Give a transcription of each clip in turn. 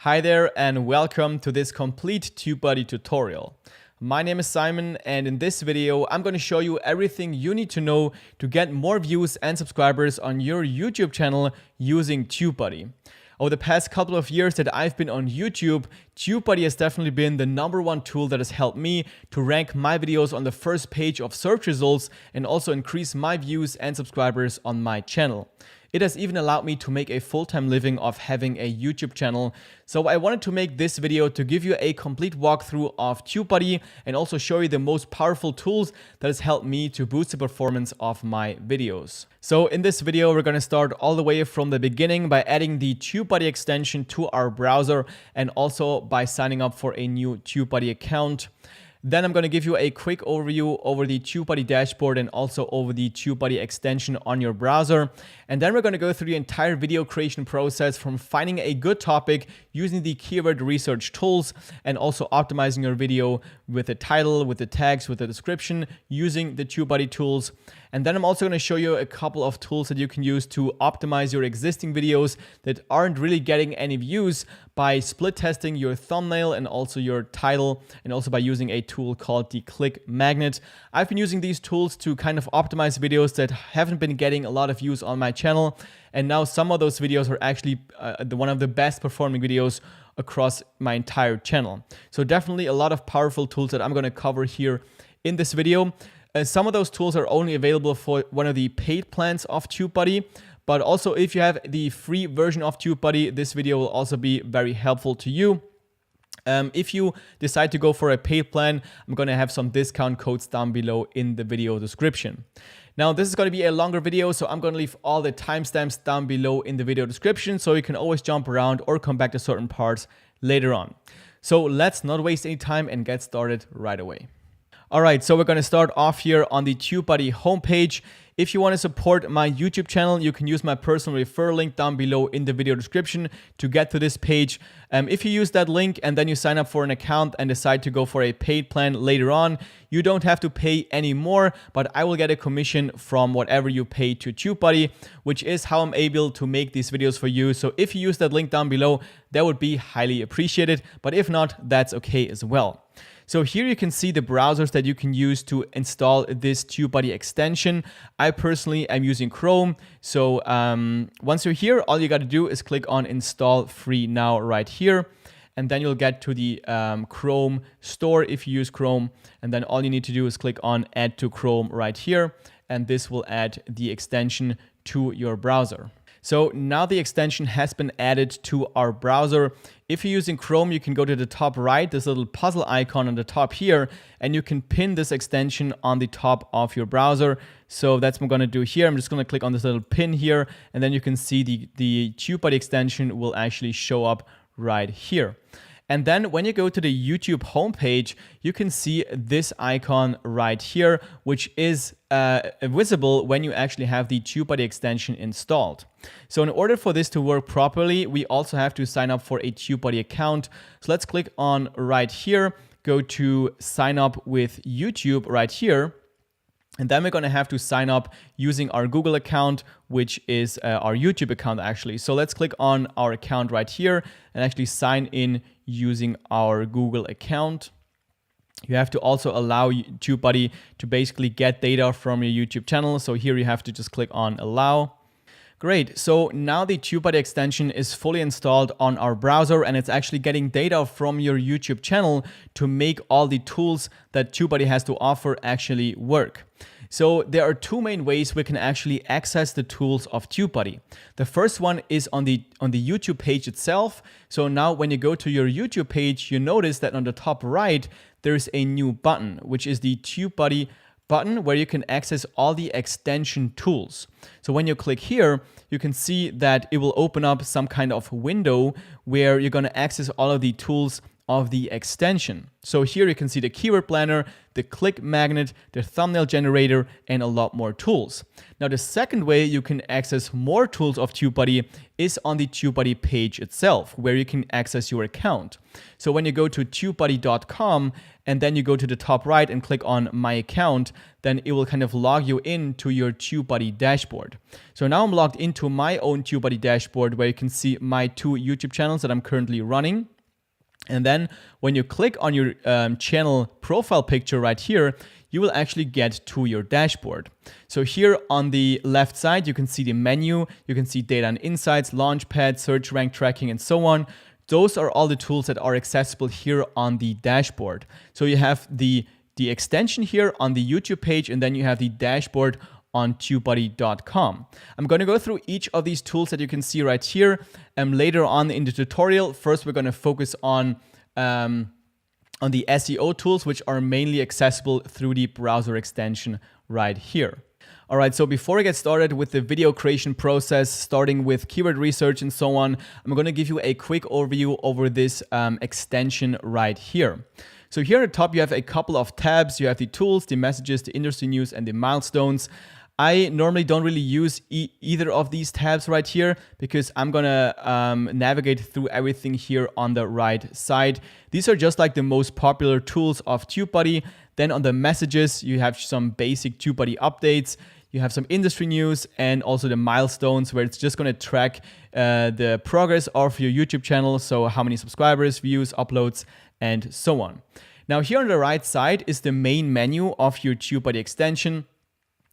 Hi there and welcome to this complete TubeBuddy tutorial. My name is Simon and in this video I'm going to show you everything you need to know to get more views and subscribers on your YouTube channel using TubeBuddy. Over the past couple of years that I've been on YouTube, TubeBuddy has definitely been the #1 tool that has helped me to rank my videos on the first page of search results and also increase my views and subscribers on my channel. It has even allowed me to make a full-time living of having a YouTube channel. So I wanted to make this video to give you a complete walkthrough of TubeBuddy and also show you the most powerful tools that has helped me to boost the performance of my videos. So in this video, we're going to start all the way from the beginning by adding the TubeBuddy extension to our browser and also by signing up for a new TubeBuddy account. Then I'm going to give you a quick overview over the TubeBuddy dashboard and also over the TubeBuddy extension on your browser. And then we're going to go through the entire video creation process from finding a good topic using the keyword research tools and also optimizing your video with the title, with the tags, with the description using the TubeBuddy tools. And then I'm also going to show you a couple of tools that you can use to optimize your existing videos that aren't really getting any views by split testing your thumbnail and also your title and also by using a tool called the Click Magnet. I've been using these tools to kind of optimize videos that haven't been getting a lot of views on my channel. And now some of those videos are actually one of the best performing videos across my entire channel. So definitely a lot of powerful tools that I'm going to cover here in this video. Some of those tools are only available for one of the paid plans of TubeBuddy, but also if you have the free version of TubeBuddy, this video will also be very helpful to you. If you decide to go for a paid plan, I'm going to have some discount codes down below in the video description. Now, this is going to be a longer video, so I'm going to leave all the timestamps down below in the video description, so you can always jump around or come back to certain parts later on. So let's not waste any time and get started right away. Alright, so we're going to start off here on the TubeBuddy homepage. If you want to support my YouTube channel, you can use my personal referral link down below in the video description to get to this page. If you use that link and then you sign up for an account and decide to go for a paid plan later on, you don't have to pay any more, but I will get a commission from whatever you pay to TubeBuddy, which is how I'm able to make these videos for you. So if you use that link down below, that would be highly appreciated, but if not, that's okay as well. So here you can see the browsers that you can use to install this TubeBuddy extension. I personally am using Chrome. So once you're here, all you got to do is click on Install Free Now right here. And then you'll get to the Chrome store if you use Chrome. And then all you need to do is click on Add to Chrome right here. And this will add the extension to your browser. So now the extension has been added to our browser. If you're using Chrome, you can go to the top right, this little puzzle icon on the top here, and you can pin this extension on the top of your browser. So that's what I'm going to do here. I'm just going to click on this little pin here, and then you can see the TubeBuddy extension will actually show up right here. And then when you go to the YouTube homepage, you can see this icon right here, which is visible when you actually have the TubeBuddy extension installed. So in order for this to work properly, we also have to sign up for a TubeBuddy account. So let's click on right here, go to sign up with YouTube right here. And then we're going to have to sign up using our Google account, which is our YouTube account actually. So let's click on our account right here and actually sign in using our Google account. You have to also allow TubeBuddy to basically get data from your YouTube channel. So here you have to just click on allow. Great, so now the TubeBuddy extension is fully installed on our browser and it's actually getting data from your YouTube channel to make all the tools that TubeBuddy has to offer actually work. So there are two main ways we can actually access the tools of TubeBuddy. The first one is on the YouTube page itself. So now when you go to your YouTube page, you notice that on the top right, there's a new button, which is the TubeBuddy button where you can access all the extension tools. So when you click here, you can see that it will open up some kind of window where you're going to access all of the tools of the extension. So here you can see the keyword planner, the click magnet, the thumbnail generator, and a lot more tools. Now, the second way you can access more tools of TubeBuddy is on the TubeBuddy page itself, where you can access your account. So when you go to tubebuddy.com and then you go to the top right and click on My Account, then it will kind of log you into your TubeBuddy dashboard. So now I'm logged into my own TubeBuddy dashboard, where you can see my 2 YouTube channels that I'm currently running. And then when you click on your channel profile picture right here, you will actually get to your dashboard. So here on the left side, you can see the menu, you can see data and insights, launchpad, search rank tracking, and so on. Those are all the tools that are accessible here on the dashboard. So you have the extension here on the YouTube page, and then you have the dashboard on tubebuddy.com. I'm going to go through each of these tools that you can see right here later on in the tutorial. First, we're going to focus on the SEO tools, which are mainly accessible through the browser extension right here. All right, so before I get started with the video creation process, starting with keyword research and so on, I'm going to give you a quick overview over this extension right here. So here at the top, you have a couple of tabs. You have the tools, the messages, the industry news, and the milestones. I normally don't really use either of these tabs right here because I'm gonna navigate through everything here on the right side. These are just like the most popular tools of TubeBuddy. Then on the messages, you have some basic TubeBuddy updates. You have some industry news and also the milestones, where it's just going to track the progress of your YouTube channel. So how many subscribers, views, uploads, and so on. Now here on the right side is the main menu of your TubeBuddy extension.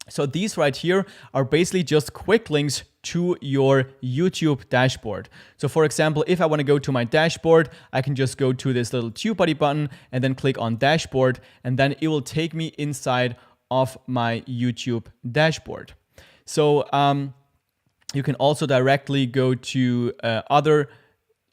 So these right here are basically just quick links to your YouTube dashboard. So for example, if I want to go to my dashboard, I can just go to this little TubeBuddy button and then click on dashboard, and then it will take me inside of my YouTube dashboard. So you can also directly go to other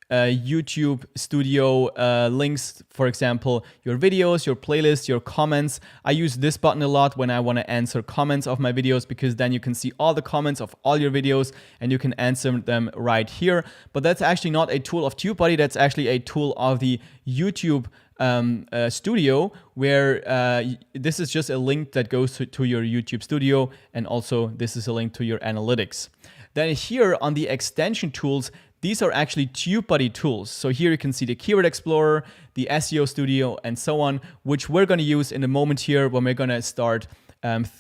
YouTube studio links, for example, your videos, your playlists, your comments. I use this button a lot when I want to answer comments of my videos, because then you can see all the comments of all your videos and you can answer them right here. But that's actually not a tool of TubeBuddy, that's actually a tool of the YouTube studio, where this is just a link that goes to your YouTube studio, and also this is a link to your analytics. Then here on the extension tools, these are actually TubeBuddy tools. So here you can see the Keyword Explorer, the SEO Studio, and so on, which we're going to use in a moment here when we're going to start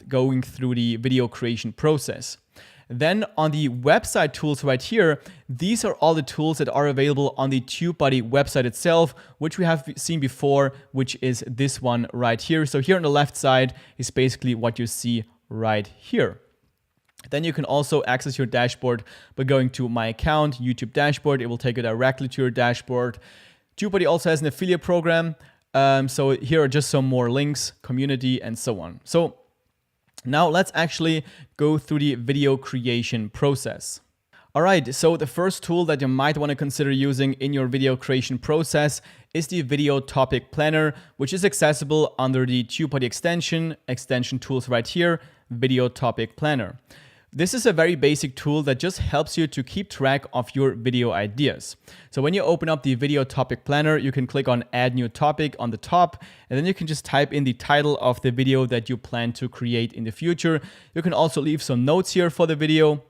going through the video creation process. Then on the website tools right here, these are all the tools that are available on the TubeBuddy website itself, which we have seen before, which is this one right here. So here on the left side is basically what you see right here. Then you can also access your dashboard by going to My Account, YouTube dashboard. It will take you directly to your dashboard. TubeBuddy also has an affiliate program. So here are just some more links, community, and so on. So now let's actually go through the video creation process. All right, so the first tool that you might want to consider using in your video creation process is the Video Topic Planner, which is accessible under the TubeBuddy extension tools right here, Video Topic Planner. This is a very basic tool that just helps you to keep track of your video ideas. So when you open up the Video Topic Planner, you can click on Add New Topic on the top, and then you can just type in the title of the video that you plan to create in the future. You can also leave some notes here for the video,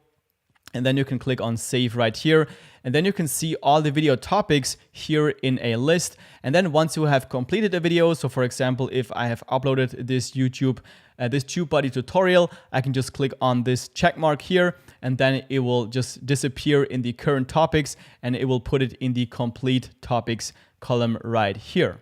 and then you can click on Save right here. And then you can see all the video topics here in a list. And then once you have completed a video, so for example, if I have uploaded this TubeBuddy tutorial, I can just click on this check mark here, and then it will just disappear in the current topics, and it will put it in the complete topics column right here.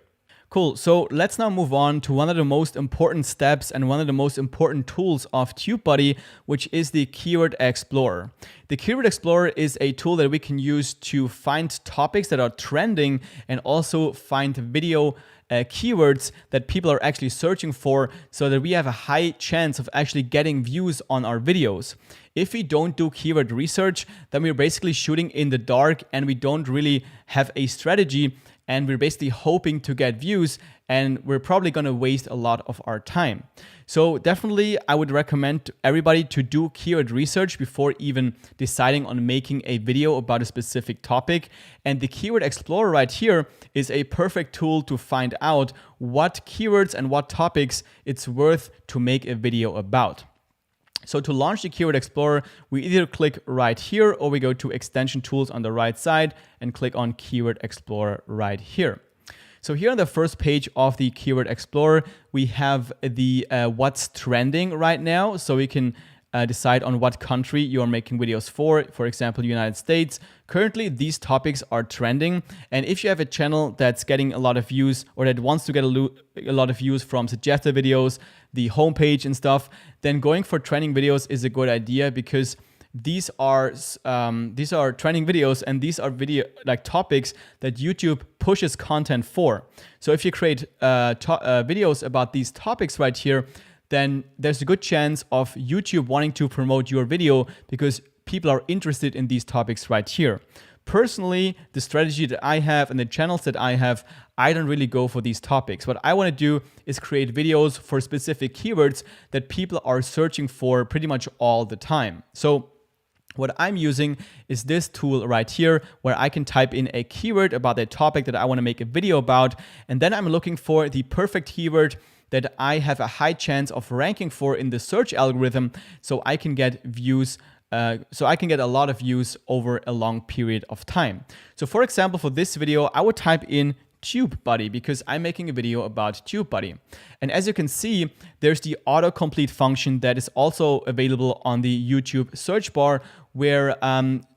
Cool, so let's now move on to one of the most important steps and one of the most important tools of TubeBuddy, which is the Keyword Explorer. The Keyword Explorer is a tool that we can use to find topics that are trending and also find video keywords that people are actually searching for, so that we have a high chance of actually getting views on our videos. If we don't do keyword research, then we're basically shooting in the dark and we don't really have a strategy and we're basically hoping to get views, and we're probably going to waste a lot of our time. So definitely I would recommend everybody to do keyword research before even deciding on making a video about a specific topic. And the Keyword Explorer right here is a perfect tool to find out what keywords and what topics it's worth to make a video about. So to launch the Keyword Explorer, we either click right here or we go to Extension Tools on the right side and click on Keyword Explorer right here. So here on the first page of the Keyword Explorer, we have the what's trending right now. So we can decide on what country you are making videos for example, United States. Currently, these topics are trending. And if you have a channel that's getting a lot of views or that wants to get a lot of views from suggested videos, the homepage and stuff, then going for trending videos is a good idea, because these are trending videos, and these are topics that YouTube pushes content for. So if you create videos about these topics right here, then there's a good chance of YouTube wanting to promote your video because people are interested in these topics right here. Personally, the strategy that I have and the channels that I have, I don't really go for these topics. What I want to do is create videos for specific keywords that people are searching for pretty much all the time. So what I'm using is this tool right here, where I can type in a keyword about a topic that I want to make a video about, and then I'm looking for the perfect keyword that I have a high chance of ranking for in the search algorithm, so I can get views. So I can get a lot of views over a long period of time. So for example, for this video, I would type in TubeBuddy because I'm making a video about TubeBuddy. And as you can see, there's the autocomplete function that is also available on the YouTube search bar, where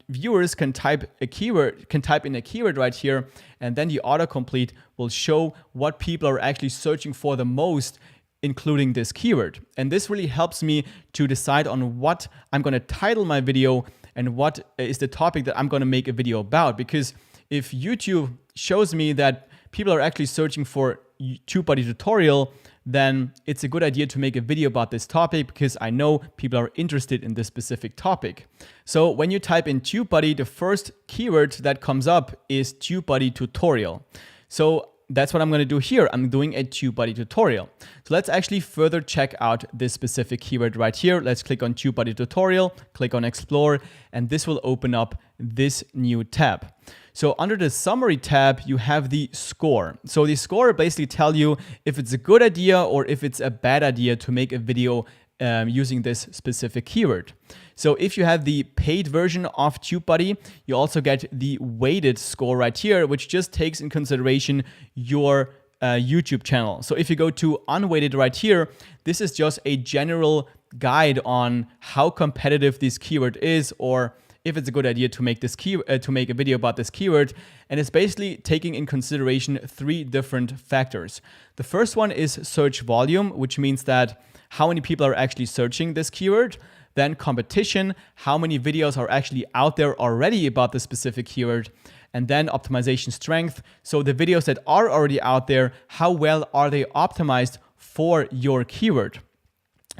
viewers can type in a keyword right here, and then the autocomplete will show what people are actually searching for the most, including this keyword. And this really helps me to decide on what I'm going to title my video and what is the topic that I'm going to make a video about. Because if YouTube shows me that people are actually searching for TubeBuddy tutorial, then it's a good idea to make a video about this topic, because I know people are interested in this specific topic. So when you type in TubeBuddy, the first keyword that comes up is TubeBuddy tutorial. So that's what I'm going to do here. I'm doing a TubeBuddy tutorial. So let's actually further check out this specific keyword right here. Let's click on TubeBuddy tutorial, click on Explore, and this will open up this new tab. So under the summary tab, you have the score. So the score basically tells you if it's a good idea or if it's a bad idea to make a video using this specific keyword. So if you have the paid version of TubeBuddy, you also get the weighted score right here, which just takes in consideration your YouTube channel. So if you go to unweighted right here, this is just a general guide on how competitive this keyword is, or if it's a good idea to make to make a video about this keyword. And it's basically taking in consideration 3 different factors. The first one is search volume, which means that how many people are actually searching this keyword. Then competition, how many videos are actually out there already about the specific keyword. And then optimization strength. So the videos that are already out there, how well are they optimized for your keyword?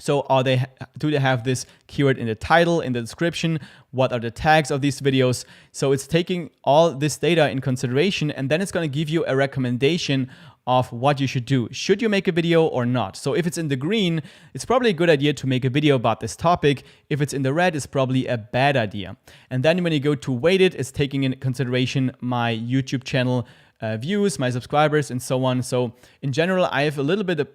So do they have this keyword in the title, in the description? What are the tags of these videos? So it's taking all this data in consideration, and then it's going to give you a recommendation of what you should do. Should you make a video or not? So if it's in the green, it's probably a good idea to make a video about this topic. If it's in the red, it's probably a bad idea. And then when you go to weighted, it's taking in consideration my YouTube channel views, my subscribers, and so on. So in general, I have a little bit of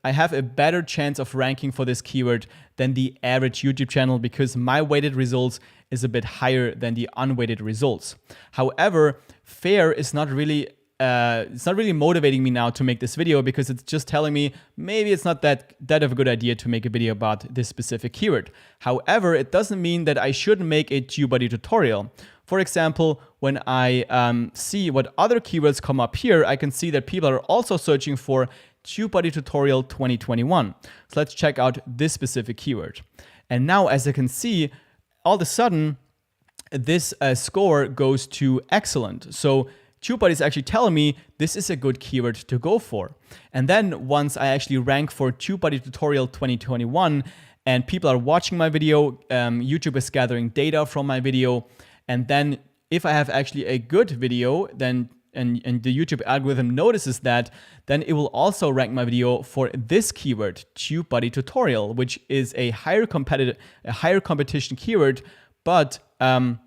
I have a better chance of ranking for this keyword than the average YouTube channel, because my weighted results is a bit higher than the unweighted results. However, fair is not really it's not really motivating me now to make this video, because it's just telling me maybe it's not that of a good idea to make a video about this specific keyword. However, it doesn't mean that I shouldn't make a TubeBuddy tutorial. For example, when I see what other keywords come up here, I can see that people are also searching for TubeBuddy tutorial 2021. So let's check out this specific keyword. And now, as I can see, all of a sudden, this score goes to excellent. So TubeBuddy is actually telling me this is a good keyword to go for. And then once I actually rank for TubeBuddy tutorial 2021 and people are watching my video, YouTube is gathering data from my video. And then if I have actually a good video, then and the YouTube algorithm notices that, then it will also rank my video for this keyword, TubeBuddy tutorial, which is a higher competition keyword, but I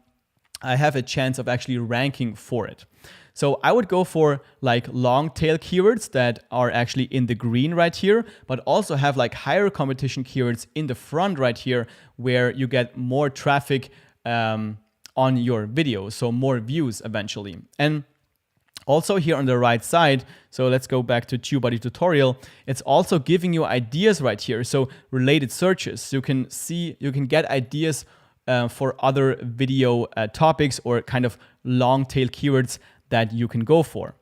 have a chance of actually ranking for it. So I would go for like long tail keywords that are actually in the green right here, but also have like higher competition keywords in the front right here, where you get more traffic on your video, so more views eventually. And also here on the right side, so let's go back to TubeBuddy tutorial, it's also giving you ideas right here. So related searches, you can get ideas for other video topics or kind of long tail keywords that you can go for.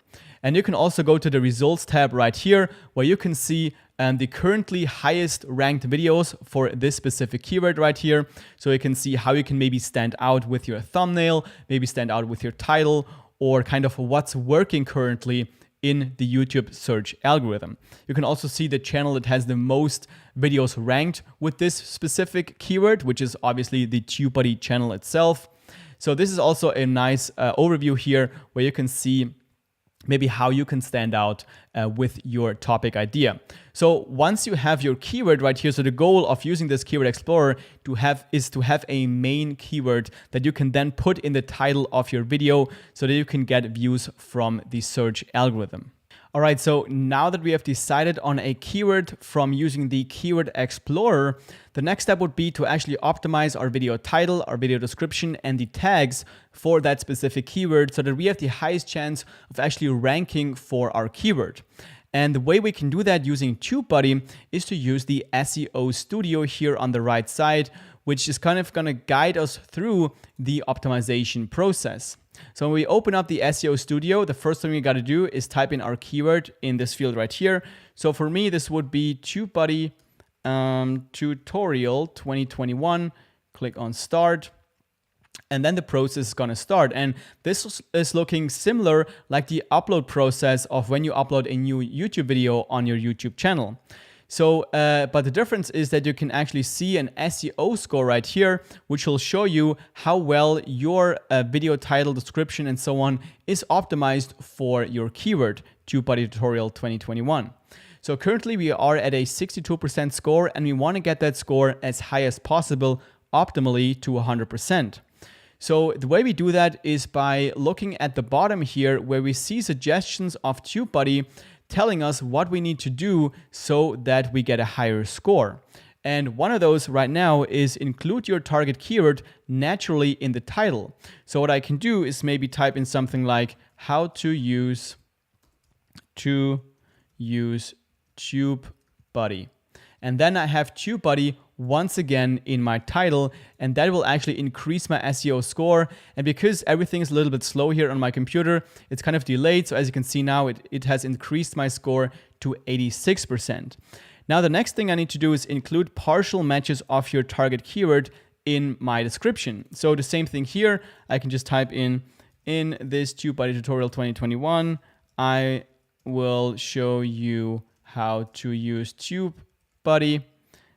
And you can also go to the results tab right here, where you can see the currently highest ranked videos for this specific keyword right here. So you can see how you can maybe stand out with your thumbnail, maybe stand out with your title, or kind of what's working currently in the YouTube search algorithm. You can also see the channel that has the most videos ranked with this specific keyword, which is obviously the TubeBuddy channel itself. So this is also a nice overview here, where you can see maybe how you can stand out with your topic idea. So once you have your keyword right here, so the goal of using this keyword explorer is to have a main keyword that you can then put in the title of your video so that you can get views from the search algorithm. All right, so now that we have decided on a keyword from using the keyword explorer, the next step would be to actually optimize our video title, our video description, and the tags for that specific keyword so that we have the highest chance of actually ranking for our keyword. And the way we can do that using TubeBuddy is to use the SEO Studio here on the right side, which is kind of going to guide us through the optimization process. So when we open up the SEO Studio, the first thing we got to do is type in our keyword in this field right here. So for me, this would be TubeBuddy tutorial 2021. Click on start. And then the process is going to start. And this is looking similar like the upload process of when you upload a new YouTube video on your YouTube channel. So, but the difference is that you can actually see an SEO score right here, which will show you how well your video title, description, and so on is optimized for your keyword, TubeBuddy tutorial 2021. So currently we are at a 62% score, and we want to get that score as high as possible, optimally to 100%. So the way we do that is by looking at the bottom here, where we see suggestions of TubeBuddy telling us what we need to do so that we get a higher score. And one of those right now is include your target keyword naturally in the title. So what I can do is maybe type in something like how to use TubeBuddy. And then I have TubeBuddy once again in my title, and that will actually increase my SEO score. And because everything is a little bit slow here on my computer, it's kind of delayed. So as you can see now, it has increased my score to 86%. Now the next thing I need to do is include partial matches of your target keyword in my description. So the same thing here, I can just type in this TubeBuddy tutorial 2021, I will show you how to use TubeBuddy.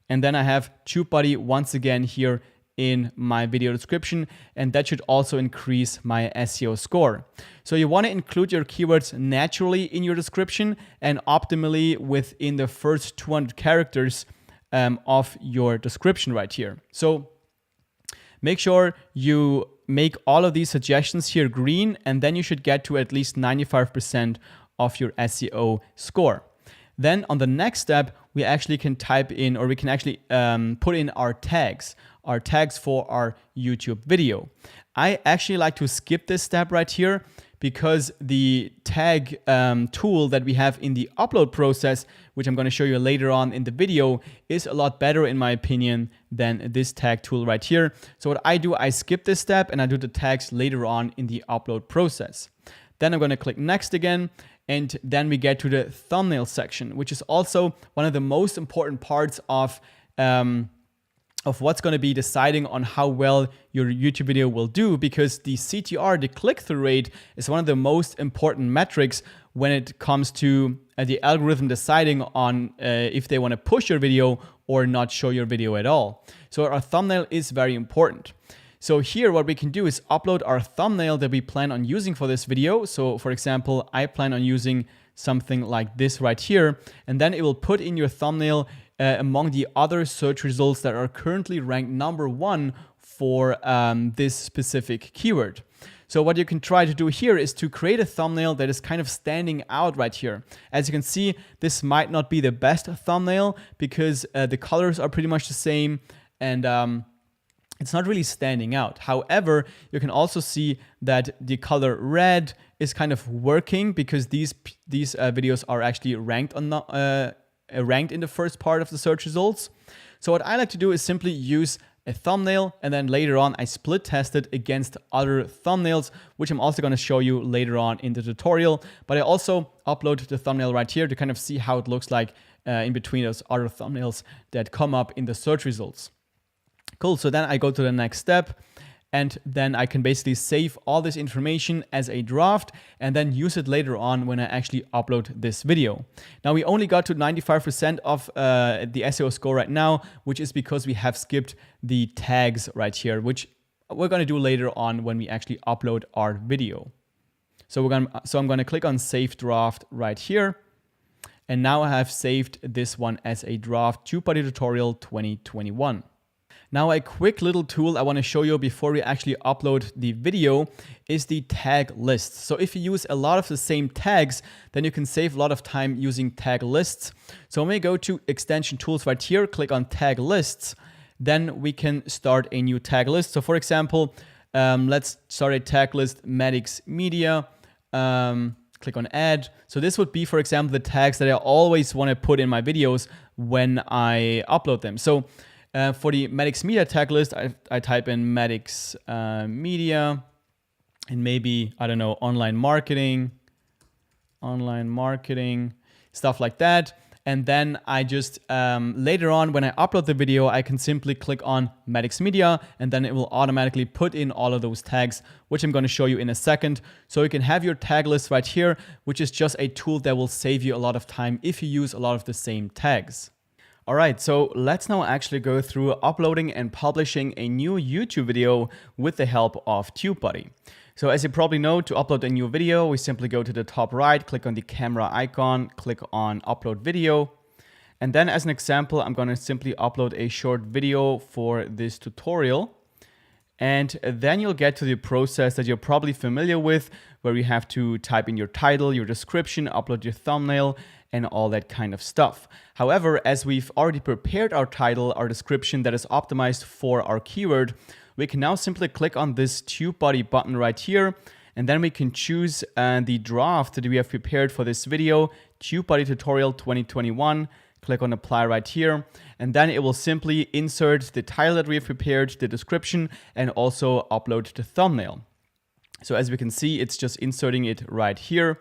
And then I have TubeBuddy once again here in my video description, and that should also increase my SEO score. So you want to include your keywords naturally in your description and optimally within the first 200 characters of your description right here. So make sure you make all of these suggestions here green, and then you should get to at least 95% of your SEO score. Then on the next step, we actually can type in, or we can actually put in our tags for our YouTube video. I actually like to skip this step right here because the tag tool that we have in the upload process, which I'm going to show you later on in the video, is a lot better in my opinion than this tag tool right here. So what I do, I skip this step and I do the tags later on in the upload process. Then I'm going to click next again. And then we get to the thumbnail section, which is also one of the most important parts of what's going to be deciding on how well your YouTube video will do, because the CTR, the click-through rate, is one of the most important metrics when it comes to the algorithm deciding on if they want to push your video or not show your video at all. So our thumbnail is very important. So here what we can do is upload our thumbnail that we plan on using for this video. So for example, I plan on using something like this right here, and then it will put in your thumbnail among the other search results that are currently ranked #1 for this specific keyword. So what you can try to do here is to create a thumbnail that is kind of standing out right here. As you can see, this might not be the best thumbnail because the colors are pretty much the same, and it's not really standing out. However, you can also see that the color red is kind of working because these videos are actually ranked in the first part of the search results. So what I like to do is simply use a thumbnail, and then later on I split test it against other thumbnails, which I'm also going to show you later on in the tutorial. But I also upload the thumbnail right here to kind of see how it looks like in between those other thumbnails that come up in the search results. Cool, so then I go to the next step, and then I can basically save all this information as a draft and then use it later on when I actually upload this video. Now we only got to 95% of the SEO score right now, which is because we have skipped the tags right here, which we're gonna do later on when we actually upload our video. So I'm gonna click on Save Draft right here. And now I have saved this one as a draft, TubeBuddy Tutorial 2021. Now a quick little tool I want to show you before we actually upload the video is the tag list. So if you use a lot of the same tags, then you can save a lot of time using tag lists. So when we go to extension tools right here, click on tag lists, then we can start a new tag list. So for example, let's start a tag list Medics Media. Click on add. So this would be, for example, the tags that I always want to put in my videos when I upload them. So for the Medics Media tag list, I type in Medics Media, and maybe, I don't know, online marketing, stuff like that. And then I just, later on when I upload the video, I can simply click on Medics Media, and then it will automatically put in all of those tags, which I'm going to show you in a second. So you can have your tag list right here, which is just a tool that will save you a lot of time if you use a lot of the same tags. All right, so let's now actually go through uploading and publishing a new YouTube video with the help of TubeBuddy. So as you probably know, to upload a new video, we simply go to the top right, click on the camera icon, click on Upload Video. And then as an example, I'm going to simply upload a short video for this tutorial. And then you'll get to the process that you're probably familiar with, where you have to type in your title, your description, upload your thumbnail, and all that kind of stuff. However, as we've already prepared our title, our description that is optimized for our keyword, we can now simply click on this TubeBuddy button right here, and then we can choose the draft that we have prepared for this video, TubeBuddy Tutorial 2021. Click on Apply right here, and then it will simply insert the title that we have prepared, the description, and also upload the thumbnail. So as we can see, it's just inserting it right here.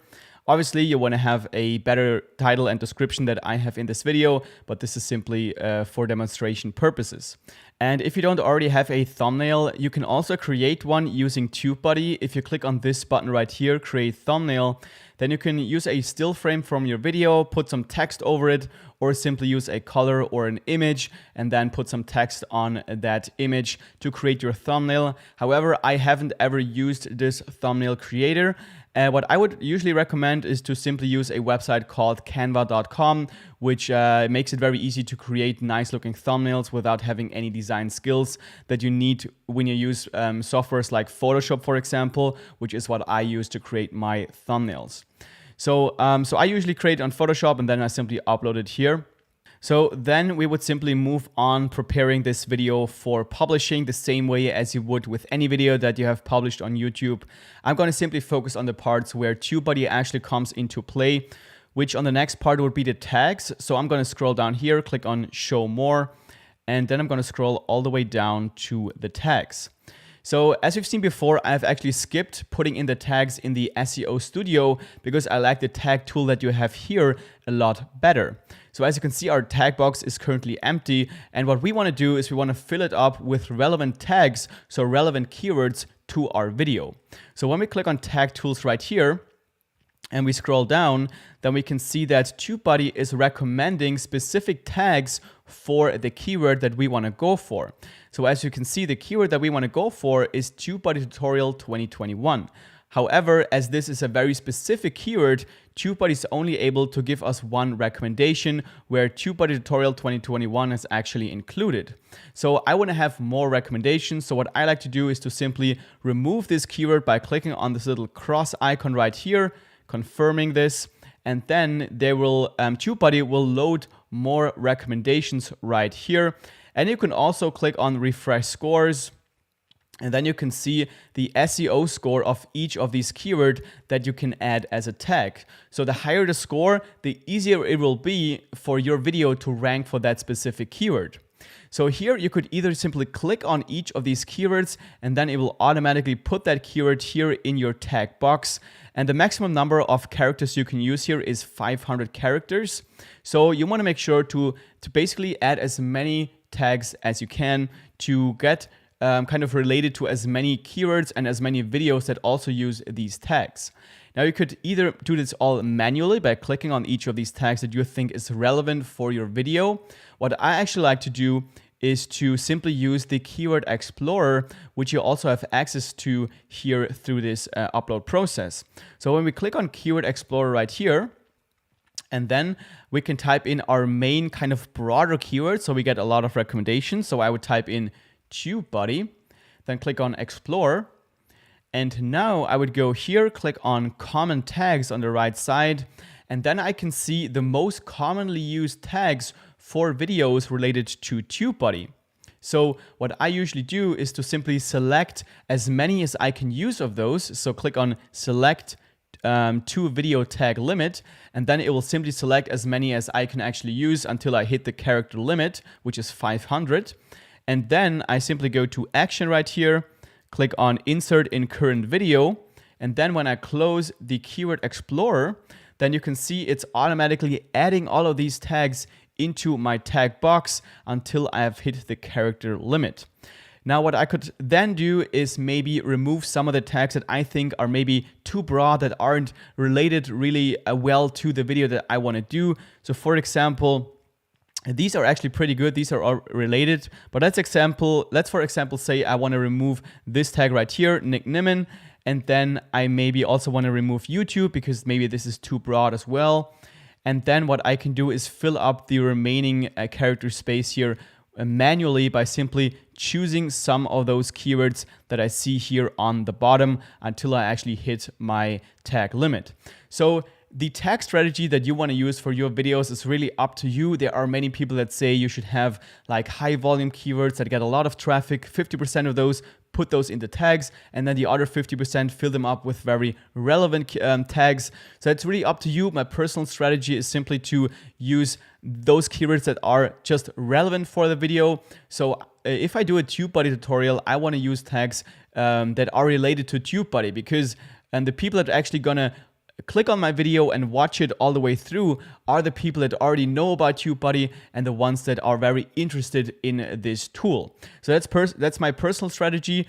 Obviously, you want to have a better title and description that I have in this video, but this is simply for demonstration purposes. And if you don't already have a thumbnail, you can also create one using TubeBuddy. If you click on this button right here, Create Thumbnail, then you can use a still frame from your video, put some text over it, or simply use a color or an image and then put some text on that image to create your thumbnail. However, I haven't ever used this thumbnail creator. What I would usually recommend is to simply use a website called canva.com, which makes it very easy to create nice looking thumbnails without having any design skills that you need when you use softwares like Photoshop, for example, which is what I use to create my thumbnails. So I usually create on Photoshop and then I simply upload it here. So then we would simply move on preparing this video for publishing the same way as you would with any video that you have published on YouTube. I'm going to simply focus on the parts where TubeBuddy actually comes into play, which on the next part would be the tags. So I'm going to scroll down here, click on Show More, and then I'm going to scroll all the way down to the tags. So as we've seen before, I've actually skipped putting in the tags in the SEO Studio because I like the tag tool that you have here a lot better. So as you can see, our tag box is currently empty. And what we want to do is we want to fill it up with relevant tags, so relevant keywords to our video. So when we click on tag tools right here, and we scroll down, then we can see that TubeBuddy is recommending specific tags for the keyword that we want to go for. So as you can see, the keyword that we want to go for is TubeBuddy Tutorial 2021. However, as this is a very specific keyword, TubeBuddy is only able to give us one recommendation, where TubeBuddy Tutorial 2021 is actually included. So I want to have more recommendations. So what I like to do is to simply remove this keyword by clicking on this little cross icon right here, confirming this, and then TubeBuddy will load more recommendations right here. And you can also click on refresh scores, and then you can see the SEO score of each of these keywords that you can add as a tag. So the higher the score, the easier it will be for your video to rank for that specific keyword. So here you could either simply click on each of these keywords, and then it will automatically put that keyword here in your tag box. And the maximum number of characters you can use here is 500 characters. So you want to make sure to basically add as many tags as you can to get kind of related to as many keywords and as many videos that also use these tags. Now you could either do this all manually by clicking on each of these tags that you think is relevant for your video. What I actually like to do is to simply use the Keyword Explorer, which you also have access to here through this upload process. So when we click on Keyword Explorer right here, and then we can type in our main kind of broader keyword, so we get a lot of recommendations. So I would type in TubeBuddy, then click on Explore, and now I would go here, click on Common Tags on the right side, and then I can see the most commonly used tags for videos related to TubeBuddy. So what I usually do is to simply select as many as I can use of those. So click on Select to Video Tag Limit, and then it will simply select as many as I can actually use until I hit the character limit, which is 500. And then I simply go to Action right here, click on Insert in Current Video, and then when I close the Keyword Explorer, then you can see it's automatically adding all of these tags into my tag box until I have hit the character limit. Now what I could then do is maybe remove some of the tags that I think are maybe too broad, that aren't related really well to the video that I want to do. So for example, these are actually pretty good. These are all related, but let's for example say I want to remove this tag right here, Nick Nimmin, and then I maybe also want to remove YouTube because maybe this is too broad as well. And then what I can do is fill up the remaining character space here manually by simply choosing some of those keywords that I see here on the bottom until I actually hit my tag limit. So the tag strategy that you want to use for your videos is really up to you. There are many people that say you should have like high volume keywords that get a lot of traffic, 50% of those, put those into tags, and then the other 50% fill them up with very relevant tags. So it's really up to you. My personal strategy is simply to use those keywords that are just relevant for the video. So if I do a TubeBuddy tutorial, I want to use tags that are related to TubeBuddy, because the people that are actually gonna click on my video and watch it all the way through are the people that already know about TubeBuddy and the ones that are very interested in this tool. So that's my personal strategy.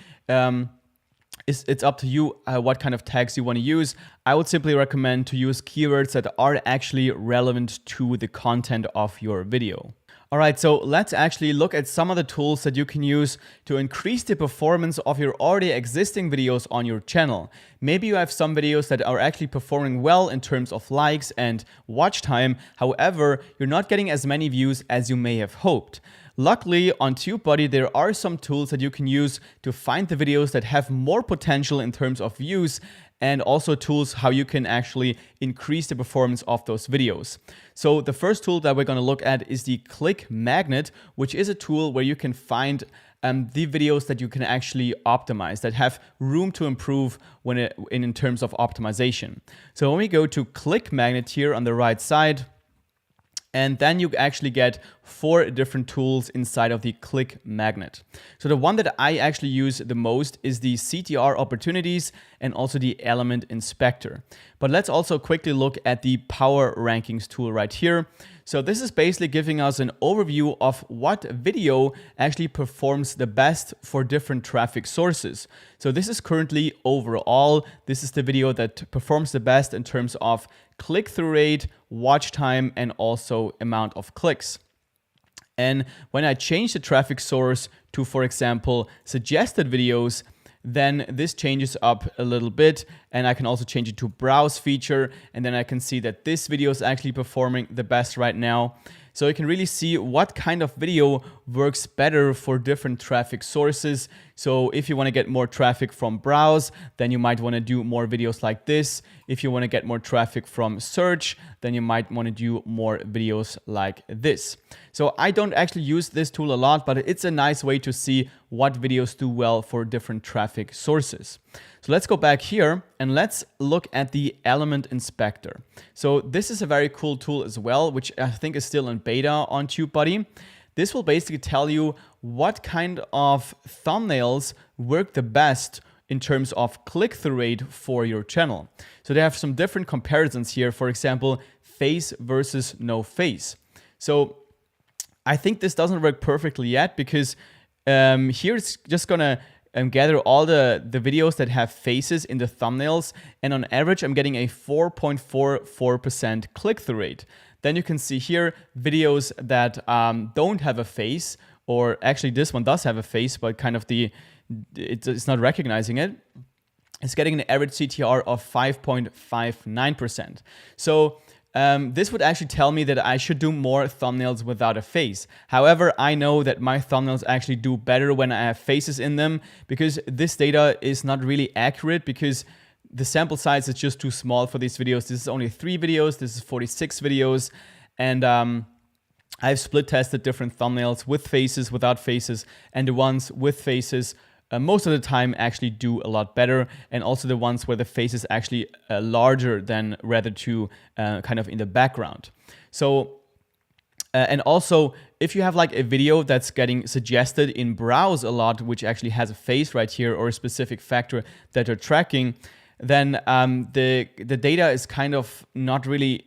It's up to you what kind of tags you want to use. I would simply recommend to use keywords that are actually relevant to the content of your video. All right, so let's actually look at some of the tools that you can use to increase the performance of your already existing videos on your channel. Maybe you have some videos that are actually performing well in terms of likes and watch time. However, you're not getting as many views as you may have hoped. Luckily, on TubeBuddy, there are some tools that you can use to find the videos that have more potential in terms of views, and also tools how you can actually increase the performance of those videos. So the first tool that we're going to look at is the Click Magnet, which is a tool where you can find the videos that you can actually optimize, that have room to improve in terms of optimization. So when we go to Click Magnet here on the right side, and then you actually get 4 different tools inside of the Click Magnet. So the one that I actually use the most is the CTR opportunities, and also the element inspector. But let's also quickly look at the power rankings tool right here. So this is basically giving us an overview of what video actually performs the best for different traffic sources. So this is currently overall, this is the video that performs the best in terms of click-through rate, watch time, and also amount of clicks. And when I change the traffic source to, for example, suggested videos, then this changes up a little bit, and I can also change it to browse feature, and then I can see that this video is actually performing the best right now. So you can really see what kind of video works better for different traffic sources. So if you want to get more traffic from browse, then you might want to do more videos like this. If you want to get more traffic from search, then you might want to do more videos like this. So I don't actually use this tool a lot, but it's a nice way to see what videos do well for different traffic sources. So let's go back here and let's look at the element inspector. So this is a very cool tool as well, which I think is still in beta on TubeBuddy. This will basically tell you what kind of thumbnails work the best in terms of click-through rate for your channel. So they have some different comparisons here. For example, face versus no face. So I think this doesn't work perfectly yet because here it's just gonna gather all the videos that have faces in the thumbnails, and on average I'm getting a 4.44% click-through rate. Then you can see here videos that don't have a face, or actually this one does have a face, but kind of it's not recognizing it. It's getting an average CTR of 5.59%. So this would actually tell me that I should do more thumbnails without a face. However, I know that my thumbnails actually do better when I have faces in them, because this data is not really accurate because the sample size is just too small for these videos. This is only 3 videos, this is 46 videos, and I've split tested different thumbnails with faces, without faces, and the ones with faces most of the time actually do a lot better, and also the ones where the face is actually larger than rather to kind of in the background. So and also if you have like a video that's getting suggested in browse a lot, which actually has a face right here or a specific factor that you're tracking, then the data is kind of not really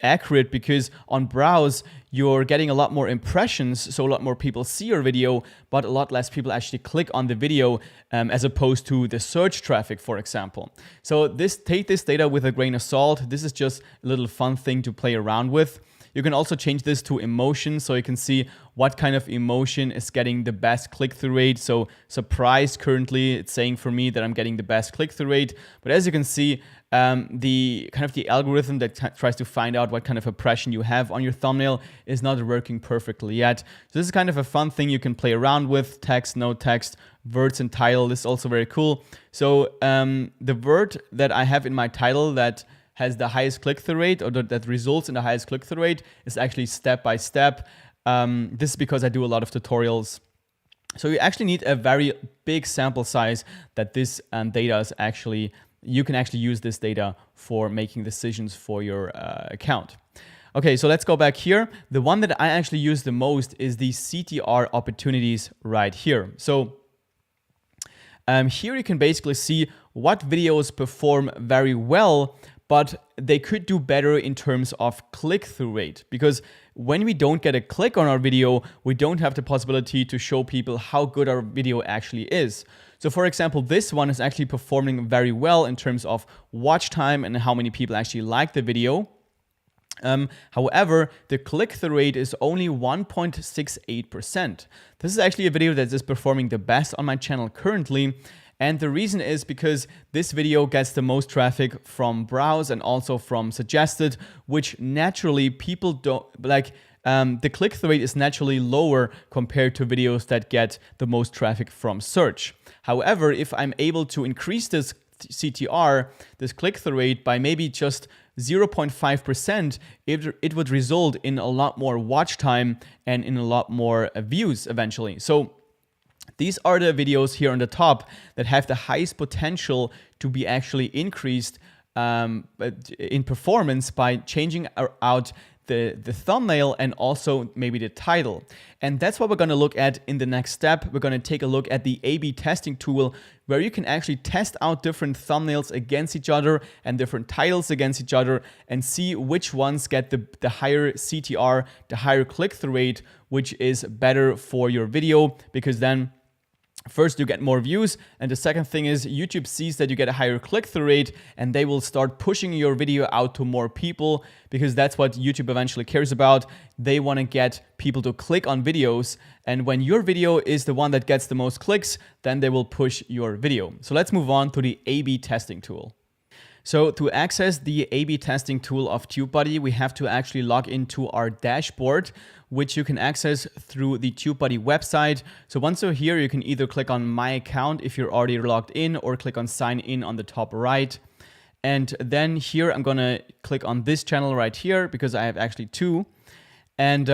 accurate, because on browse you're getting a lot more impressions, so a lot more people see your video, but a lot less people actually click on the video, as opposed to the search traffic, for example. So take this data with a grain of salt. This is just a little fun thing to play around with. You can also change this to emotion, so you can see what kind of emotion is getting the best click-through rate. So surprise, currently it's saying for me that I'm getting the best click-through rate. But as you can see, the algorithm that tries to find out what kind of impression you have on your thumbnail is not working perfectly yet. So this is kind of a fun thing you can play around with. Text, no text, words and title. This is also very cool. So the word that I have in my title that has the highest click-through rate, or that results in the highest click-through rate, is actually step by step. This is because I do a lot of tutorials. So you actually need a very big sample size that this data is actually, you can actually use this data for making decisions for your account. Okay, so let's go back here. The one that I actually use the most is the CTR opportunities right here. So here you can basically see what videos perform very well, but they could do better in terms of click-through rate, because when we don't get a click on our video, we don't have the possibility to show people how good our video actually is. So for example, this one is actually performing very well in terms of watch time and how many people actually like the video. However, the click-through rate is only 1.68%. This is actually a video that is performing the best on my channel currently. And the reason is because this video gets the most traffic from browse and also from suggested, which naturally people don't like. The click-through rate is naturally lower compared to videos that get the most traffic from search. However, if I'm able to increase this CTR, this click-through rate, by maybe just 0.5%, it would result in a lot more watch time and in a lot more views eventually. So these are the videos here on the top that have the highest potential to be actually increased in performance by changing out the thumbnail and also maybe the title. And that's what we're going to look at in the next step. We're going to take a look at the A/B testing tool, where you can actually test out different thumbnails against each other and different titles against each other and see which ones get the higher CTR, the higher click-through rate, which is better for your video, because then first, you get more views, and the second thing is YouTube sees that you get a higher click-through rate, and they will start pushing your video out to more people, because that's what YouTube eventually cares about. They want to get people to click on videos, and when your video is the one that gets the most clicks, then they will push your video. So let's move on to the A/B testing tool. So to access the A/B testing tool of TubeBuddy, we have to actually log into our dashboard, which you can access through the TubeBuddy website. So once you're here, you can either click on My Account if you're already logged in, or click on Sign In on the top right. And then here, I'm gonna click on this channel right here because I have actually two. And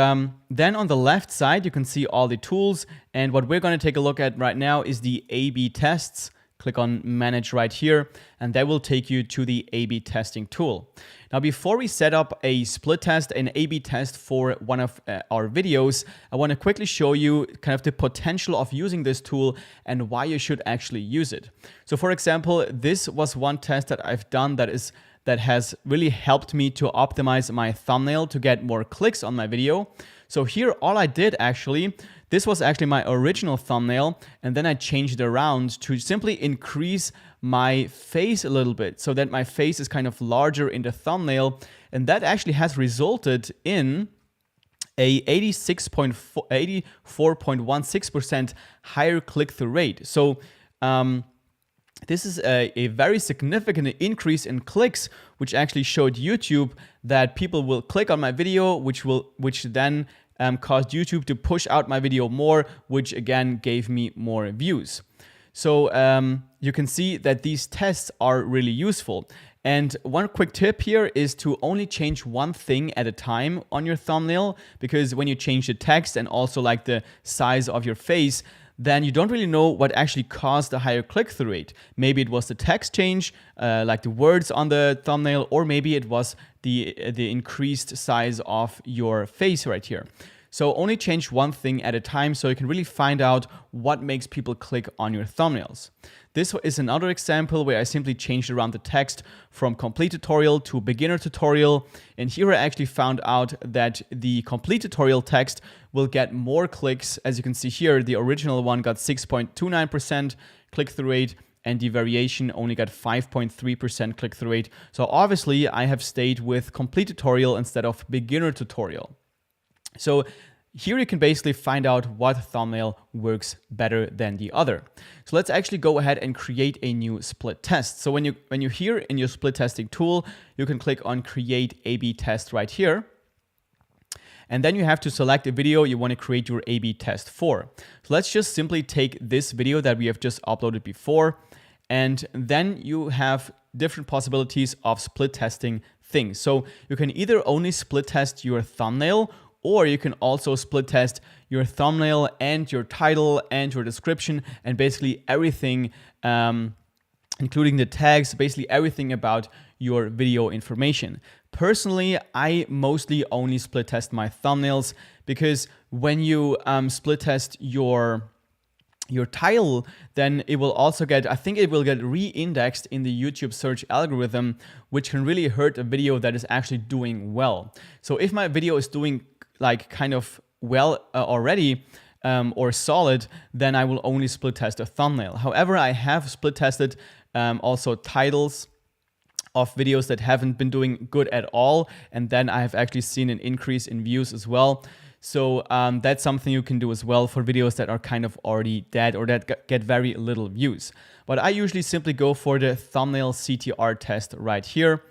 then on the left side, you can see all the tools. And what we're gonna take a look at right now is the A/B tests. Click on Manage right here, and that will take you to the A/B testing tool. Now, before we set up a split test, an A/B test for one of our videos, I want to quickly show you kind of the potential of using this tool and why you should actually use it. So for example, this was one test that I've done that has really helped me to optimize my thumbnail to get more clicks on my video. So here, all I did actually, this was actually my original thumbnail, and then I changed it around to simply increase my face a little bit so that my face is kind of larger in the thumbnail, and that actually has resulted in a 84.16% higher click-through rate. So this is a very significant increase in clicks, which actually showed YouTube that people will click on my video, which then caused YouTube to push out my video more, which again gave me more views. So you can see that these tests are really useful. And one quick tip here is to only change one thing at a time on your thumbnail, because when you change the text and also like the size of your face, then you don't really know what actually caused the higher click-through rate. Maybe it was the text change, like the words on the thumbnail, or maybe it was the increased size of your face right here. So only change one thing at a time so you can really find out what makes people click on your thumbnails. This is another example where I simply changed around the text from complete tutorial to beginner tutorial. And here I actually found out that the complete tutorial text will get more clicks. As you can see here, the original one got 6.29% click-through rate, and the variation only got 5.3% click-through rate. So obviously I have stayed with complete tutorial instead of beginner tutorial. So here you can basically find out what thumbnail works better than the other. So let's actually go ahead and create a new split test. So when you're here in your split testing tool, you can click on Create A/B Test right here. And then you have to select a video you want to create your A/B test for. So let's just simply take this video that we have just uploaded before, and then you have different possibilities of split testing things. So you can either only split test your thumbnail, or you can also split test your thumbnail and your title and your description and basically everything, including the tags, basically everything about your video information. Personally, I mostly only split test my thumbnails, because when you split test your title, then it will also get, I think it will get re-indexed in the YouTube search algorithm, which can really hurt a video that is actually doing well. So if my video is doing like kind of well already or solid, then I will only split test a thumbnail. However, I have split tested also titles of videos that haven't been doing good at all, and then I have actually seen an increase in views as well. So that's something you can do as well for videos that are kind of already dead or that get very little views. But I usually simply go for the thumbnail CTR test right here.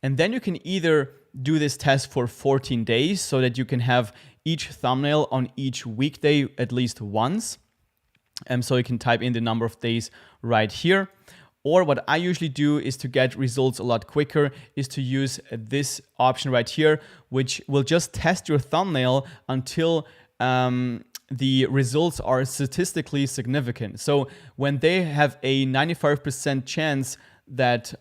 And then you can either do this test for 14 days so that you can have each thumbnail on each weekday at least once. So you can type in the number of days right here. Or what I usually do is to get results a lot quicker is to use this option right here, which will just test your thumbnail until the results are statistically significant. So when they have a 95% chance that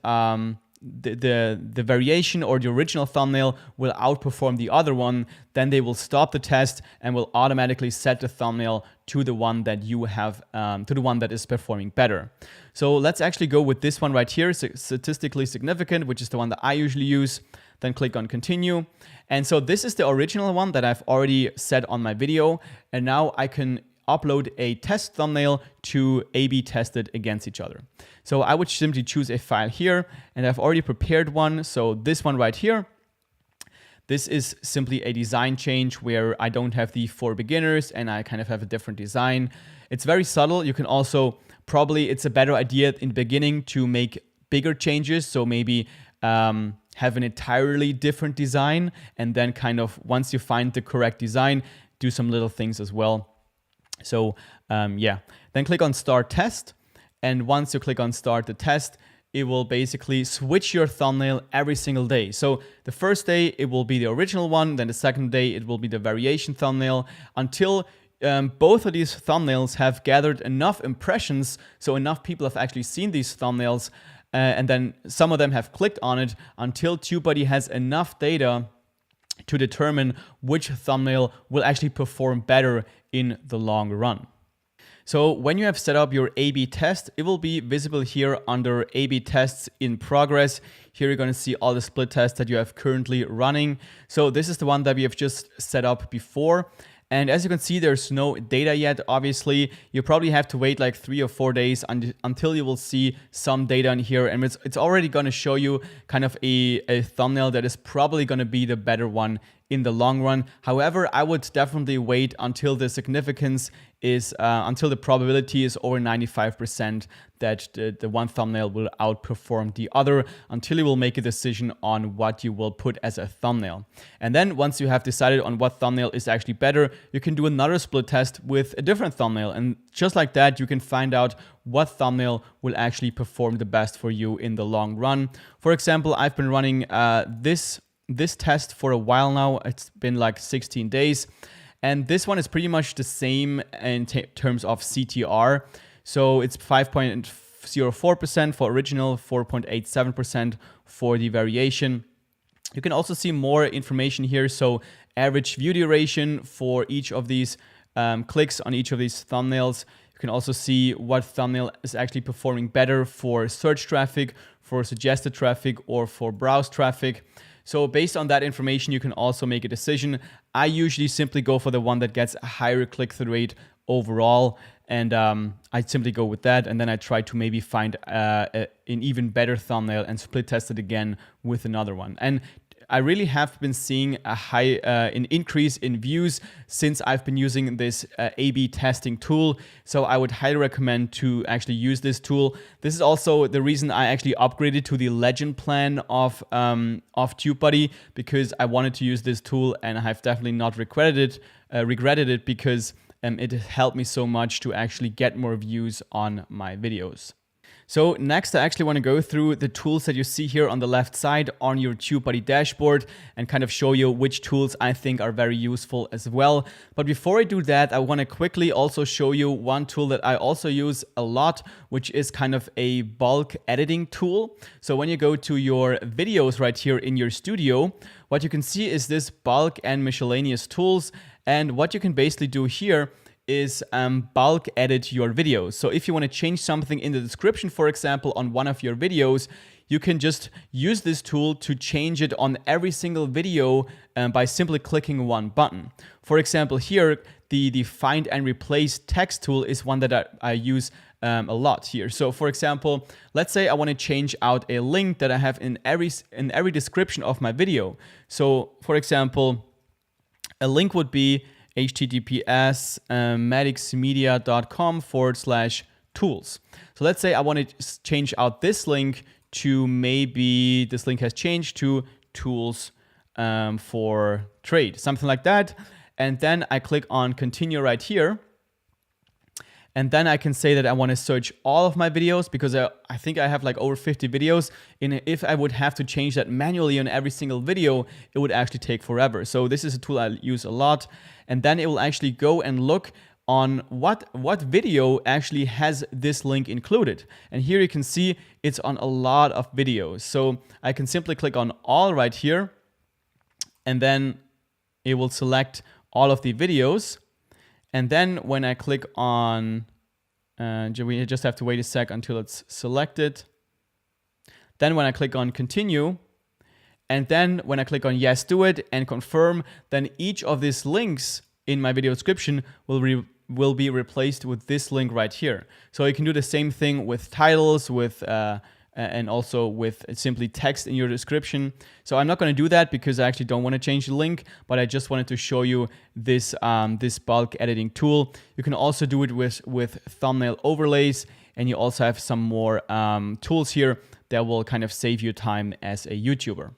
the variation or the original thumbnail will outperform the other one, then they will stop the test and will automatically set the thumbnail to the one that you have, to the one that is performing better. So let's actually go with this one right here, statistically significant, which is the one that I usually use. Then click on continue. And so this is the original one that I've already set on my video. And now I can upload a test thumbnail to A/B test it against each other. So I would simply choose a file here, and I've already prepared one. So this one right here, this is simply a design change where I don't have the for beginners and I kind of have a different design. It's very subtle. You can also probably, it's a better idea in the beginning to make bigger changes. So maybe have an entirely different design, and then kind of once you find the correct design, do some little things as well. So yeah, then click on start test. And once you click on start the test, it will basically switch your thumbnail every single day. So the first day it will be the original one, then the second day it will be the variation thumbnail, until both of these thumbnails have gathered enough impressions, so enough people have actually seen these thumbnails, and then some of them have clicked on it, until TubeBuddy has enough data to determine which thumbnail will actually perform better in the long run. So when you have set up your A/B test, it will be visible here under A/B tests in progress. Here you're going to see all the split tests that you have currently running. So this is the one that we have just set up before. And as you can see, there's no data yet. Obviously, you probably have to wait like 3 or 4 days until you will see some data in here. And it's already going to show you kind of a thumbnail that is probably going to be the better one in the long run. However, I would definitely wait until the significance is, until the probability is over 95% that the one thumbnail will outperform the other, until you will make a decision on what you will put as a thumbnail. And then once you have decided on what thumbnail is actually better, you can do another split test with a different thumbnail. And just like that, you can find out what thumbnail will actually perform the best for you in the long run. For example, I've been running this test for a while now. It's been like 16 days. And this one is pretty much the same in terms of CTR. So it's 5.04% for original, 4.87% for the variation. You can also see more information here. So average view duration for each of these clicks on each of these thumbnails. You can also see what thumbnail is actually performing better for search traffic, for suggested traffic, or for browse traffic. So based on that information, you can also make a decision. I usually simply go for the one that gets a higher click-through rate overall, and I simply go with that, and then I try to maybe find an even better thumbnail and split test it again with another one. And I really have been seeing an increase in views since I've been using this A/B testing tool. So I would highly recommend to actually use this tool. This is also the reason I actually upgraded to the Legend plan of TubeBuddy, because I wanted to use this tool, and I have definitely not regretted it because it helped me so much to actually get more views on my videos. So next, I actually want to go through the tools that you see here on the left side on your TubeBuddy dashboard and kind of show you which tools I think are very useful as well. But before I do that, I want to quickly also show you one tool that I also use a lot, which is kind of a bulk editing tool. So when you go to your videos right here in your studio, what you can see is this bulk and miscellaneous tools. And what you can basically do here is bulk edit your videos. So if you want to change something in the description, for example, on one of your videos, you can just use this tool to change it on every single video by simply clicking one button. For example, here, the find and replace text tool is one that I use a lot here. So for example, let's say I want to change out a link that I have in every description of my video. So for example, a link would be https madixmedia.com/tools. So let's say I want to change out this link to, maybe this link has changed to tools for trade, something like that. And then I click on continue right here. And then I can say that I want to search all of my videos, because I think I have like over 50 videos. And if I would have to change that manually on every single video, it would actually take forever. So this is a tool I use a lot. And then it will actually go and look on what video actually has this link included. And here you can see it's on a lot of videos. So I can simply click on all right here, and then it will select all of the videos. And then when I click on, we just have to wait a sec until it's selected. Then when I click on continue, and then when I click on yes, do it and confirm, then each of these links in my video description will be replaced with this link right here. So you can do the same thing with titles, and also with simply text in your description. So I'm not going to do that because I actually don't want to change the link, but I just wanted to show you this this bulk editing tool. You can also do it with thumbnail overlays, and you also have some more tools here that will kind of save you time as a YouTuber.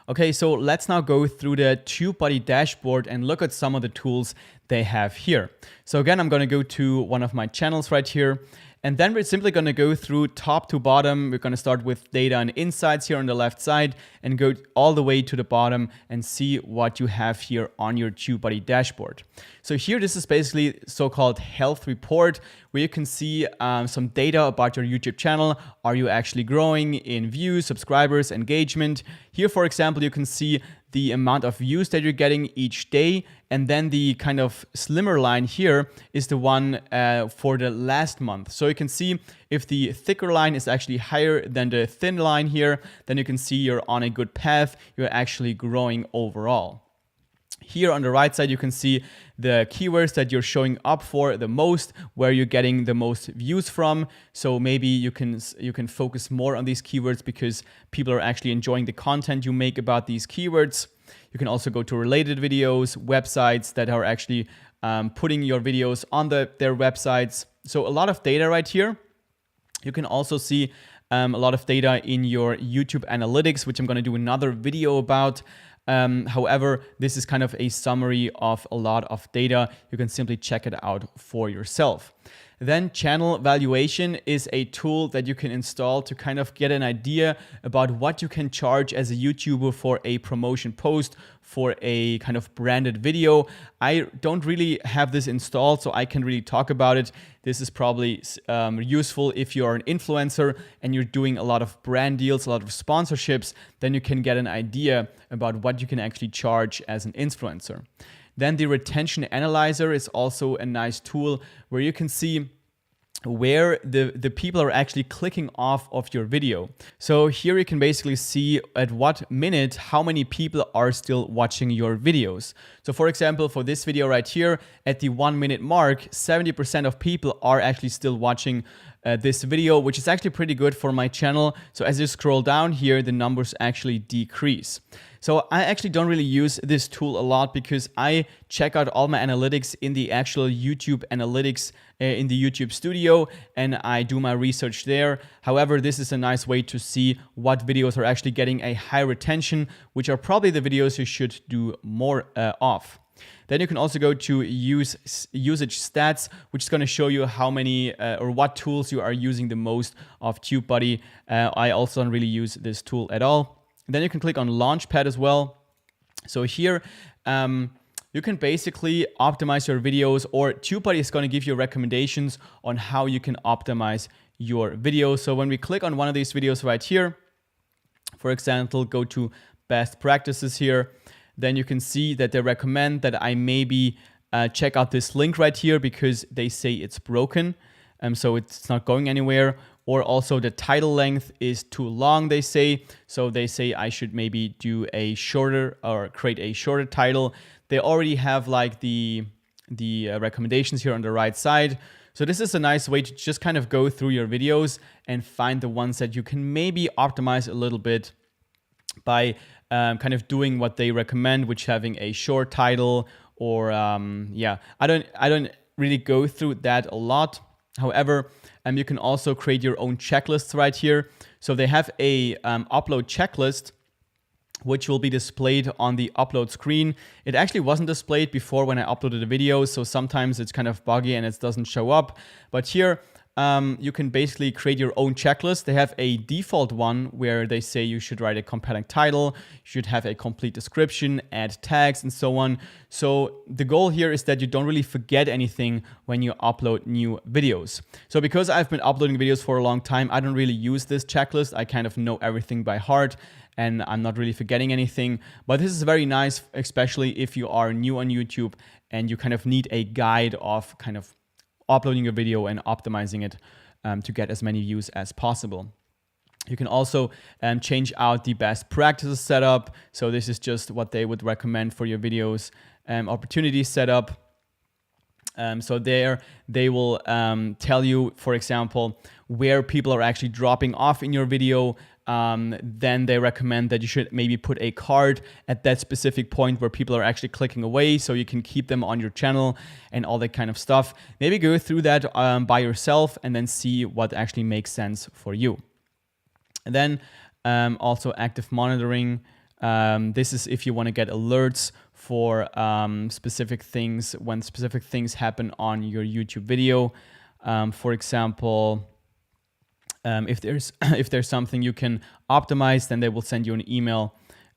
Okay, so let's now go through the TubeBuddy dashboard and look at some of the tools they have here. So again, I'm going to go to one of my channels right here. And then we're simply going to go through top to bottom. We're going to start with data and insights here on the left side and go all the way to the bottom and see what you have here on your TubeBuddy dashboard. So here, this is basically so-called health report, where you can see some data about your YouTube channel. Are you actually growing in views, subscribers, engagement? Here, for example, you can see the amount of views that you're getting each day. And then the kind of slimmer line here is the one for the last month. So you can see if the thicker line is actually higher than the thin line here, then you can see you're on a good path. You're actually growing overall. Here on the right side, you can see the keywords that you're showing up for the most, where you're getting the most views from. So maybe you can focus more on these keywords because people are actually enjoying the content you make about these keywords. You can also go to related videos, websites that are actually putting your videos on their websites. So a lot of data right here. You can also see a lot of data in your YouTube analytics, which I'm going to do another video about. However, this is kind of a summary of a lot of data. You can simply check it out for yourself. Then channel valuation is a tool that you can install to kind of get an idea about what you can charge as a YouTuber for a promotion post, for a kind of branded video. I don't really have this installed, so I can really talk about it. This is probably useful if you're an influencer and you're doing a lot of brand deals, a lot of sponsorships, then you can get an idea about what you can actually charge as an influencer. Then the retention analyzer is also a nice tool where you can see where the people are actually clicking off of your video. So here you can basically see at what minute how many people are still watching your videos. So for example, for this video right here, at the 1 minute mark, 70% of people are actually still watching this video, which is actually pretty good for my channel. So as you scroll down here, the numbers actually decrease. So I actually don't really use this tool a lot because I check out all my analytics in the actual YouTube analytics in the YouTube studio, and I do my research there. However, this is a nice way to see what videos are actually getting a high retention, which are probably the videos you should do more of. Then you can also go to usage stats, which is going to show you how many or what tools you are using the most of TubeBuddy. I also don't really use this tool at all. Then you can click on Launchpad as well. So here you can basically optimize your videos, or TubeBuddy is going to give you recommendations on how you can optimize your videos. So when we click on one of these videos right here, for example, go to best practices here, then you can see that they recommend that I maybe check out this link right here because they say it's broken. So it's not going anywhere. Or also the title length is too long, they say. So they say I should maybe do a shorter or create a shorter title. They already have like the recommendations here on the right side. So this is a nice way to just kind of go through your videos and find the ones that you can maybe optimize a little bit by kind of doing what they recommend, which having a short title or yeah, I don't really go through that a lot. However, you can also create your own checklists right here. So they have a upload checklist, which will be displayed on the upload screen. It actually wasn't displayed before when I uploaded the video, so sometimes it's kind of buggy and it doesn't show up. But here you can basically create your own checklist. They have a default one where they say you should write a compelling title, you should have a complete description, add tags, and so on. So the goal here is that you don't really forget anything when you upload new videos. So because I've been uploading videos for a long time, I don't really use this checklist. I kind of know everything by heart, and I'm not really forgetting anything. But this is very nice, especially if you are new on YouTube and you kind of need a guide of kind of uploading your video and optimizing it to get as many views as possible. You can also change out the best practices setup. So this is just what they would recommend for your videos. Opportunity setup. So there they will tell you, for example, where people are actually dropping off in your video. Then they recommend that you should maybe put a card at that specific point where people are actually clicking away, so you can keep them on your channel and all that kind of stuff. Maybe go through that by yourself and then see what actually makes sense for you. And then also active monitoring. This is if you want to get alerts for specific things, when specific things happen on your YouTube video. For example, if there's something you can optimize, then they will send you an email,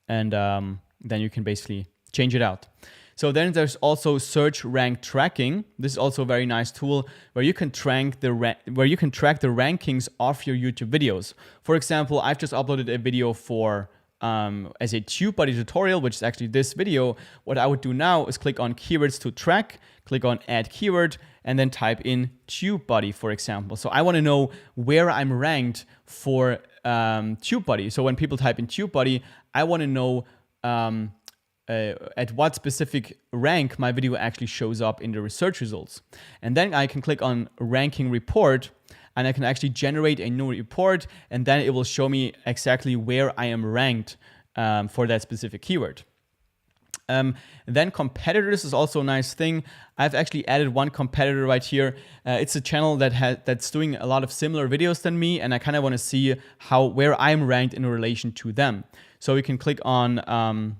and then you can basically change it out. So then there's also search rank tracking. This is also a very nice tool where you can track the rankings of your YouTube videos. For example, I've just uploaded a video for as a TubeBuddy tutorial, which is actually this video. What I would do now is click on keywords to track, click on add keyword, and then type in TubeBuddy, for example. So I want to know where I'm ranked for TubeBuddy. So when people type in TubeBuddy, I want to know at what specific rank my video actually shows up in the research results. And then I can click on ranking report, and I can actually generate a new report, and then it will show me exactly where I am ranked for that specific keyword. Then competitors is also a nice thing. I've actually added one competitor right here. It's a channel that's doing a lot of similar videos than me, and I kind of want to see where I'm ranked in relation to them. So we can click on